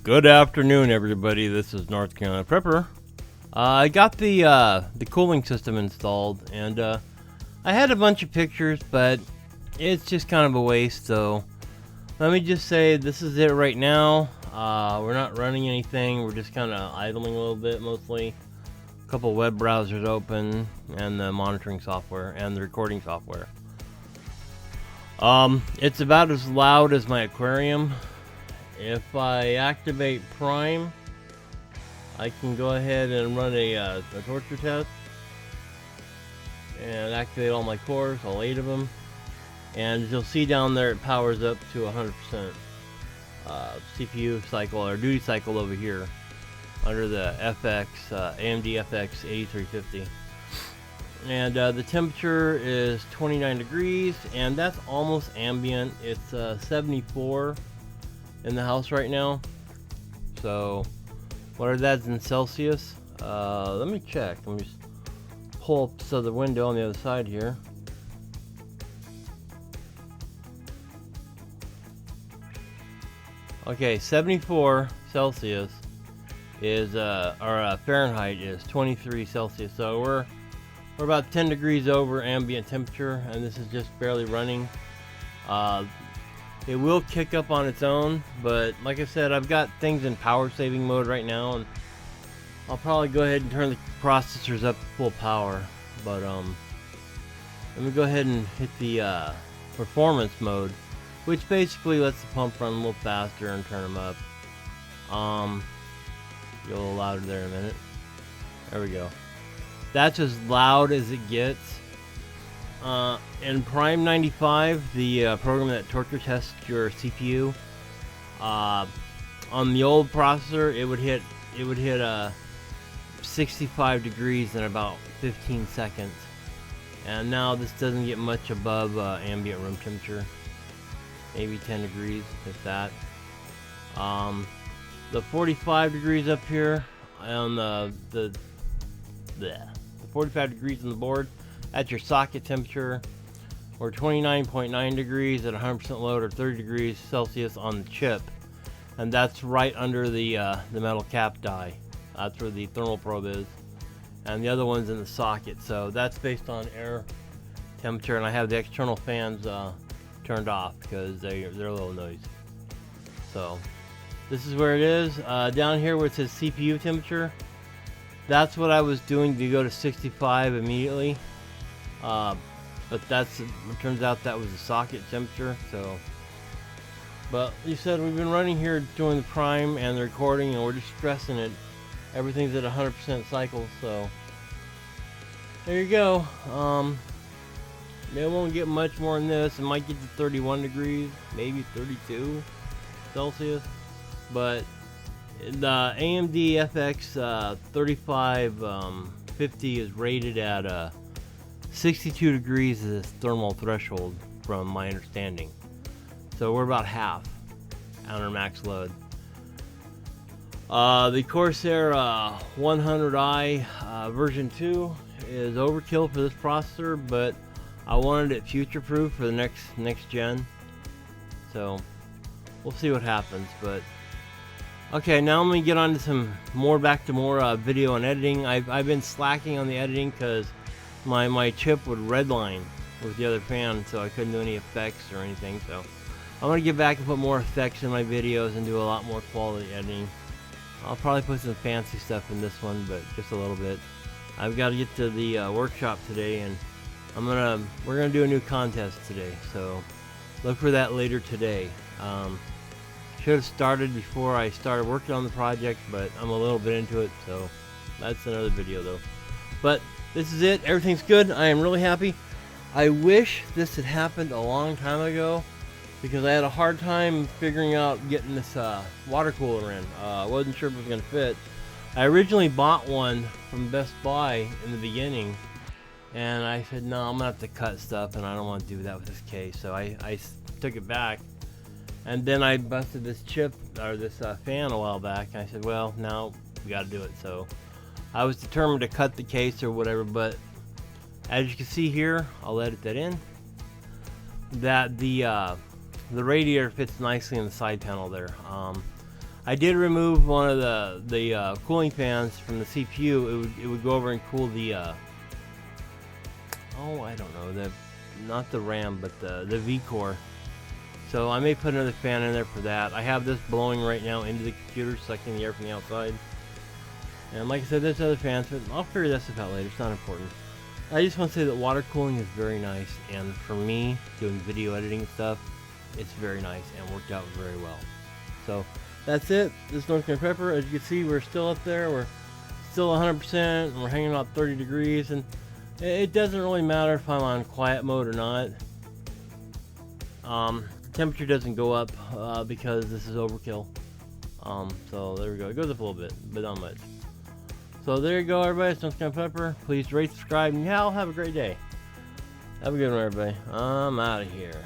Good afternoon, everybody. This is North Carolina Prepper. I got the cooling system installed, and I had a bunch of pictures, but it's just kind of a waste. So let me just say this is it right now. We're not running anything. We're just kind of idling a little bit, mostly. A couple web browsers open, and the monitoring software and the recording software. It's about as loud as my aquarium. If I activate Prime, I can go ahead and run a torture test and activate all my cores, all 8 of them. And as you'll see down there, it powers up to 100% CPU cycle or duty cycle over here under the AMD FX 8350. And the temperature is 29 degrees, and that's almost ambient. It's 74 in the house right now. So what are that in Celsius? Let me check. Let me just pull up this other window on the other side here. Okay, 74 Celsius is or Fahrenheit is 23 Celsius. So we're about 10 degrees over ambient temperature, and this is just barely running. It will kick up on its own, but like I said, I've got things in power saving mode right now, and I'll probably go ahead and turn the processors up to full power. But let me go ahead and hit the performance mode, which basically lets the pump run a little faster and turn them up. Get a little louder there in a minute. There we go. That's as loud as it gets. In Prime 95, the program that torture tests your CPU, on the old processor, it would hit 65 degrees in about 15 seconds, and now this doesn't get much above ambient room temperature, maybe 10 degrees, if that. The 45 degrees up here on the 45 degrees on the board, that's your socket temperature, or 29.9 degrees at 100% load, or 30 degrees Celsius on the chip, and that's right under the metal cap die. That's where the thermal probe is, and the other one's in the socket. So that's based on air temperature, and I have the external fans turned off because they're a little noisy. So this is where it is. Down here where it says CPU temperature, that's what I was doing to go to 65 immediately. But it turns out that was the socket temperature. So, but you said we've been running here doing the Prime and the recording, and we're just stressing it. Everything's at 100% cycle, so there you go. It won't get much more than this. It might get to 31 degrees, maybe 32 Celsius, but the AMD FX 3550 is rated at 62 degrees is its thermal threshold, from my understanding. So we're about half on our max load. The Corsair H100i version 2 is overkill for this processor, but I wanted it future-proof for the next gen. So we'll see what happens. But okay, now I'm gonna get on to back to more video and editing. I've been slacking on the editing because my chip would redline with the other fan, so I couldn't do any effects or anything. So I'm gonna get back and put more effects in my videos and do a lot more quality editing. I'll probably put some fancy stuff in this one, but just a little bit. I've got to get to the workshop today, and we're gonna do a new contest today, so look for that later today. Should have started before I started working on the project, but I'm a little bit into it, so that's another video though. But this is it. Everything's good. I am really happy. I wish this had happened a long time ago, because I had a hard time figuring out getting this water cooler in. I wasn't sure if it was going to fit. I originally bought one from Best Buy in the beginning, and I said, no, I'm going to have to cut stuff, and I don't want to do that with this case. So I took it back, and then I busted this chip, or this fan a while back, and I said, well, now we got to do it. So I was determined to cut the case or whatever, but as you can see here, I'll edit that in, that the radiator fits nicely in the side panel there. I did remove one of the cooling fans from the CPU. It would go over and cool the oh, I don't know, not the RAM, but the V core. So I may put another fan in there for that. I have this blowing right now into the computer, sucking the air from the outside. And like I said, there's other fans, but I'll figure that stuff out later. It's not important. I just want to say that water cooling is very nice, and for me, doing video editing and stuff, it's very nice and worked out very well. So that's it. This is North Carolina Pepper. As you can see, we're still up there. We're still 100%, and we're hanging out 30 degrees, and it doesn't really matter if I'm on quiet mode or not. Temperature doesn't go up because this is overkill. So there we go. It goes up a little bit, but not much. So there you go, everybody. It's North Carolina Pepper. Please rate, subscribe, and y'all have a great day. Have a good one, everybody. I'm out of here.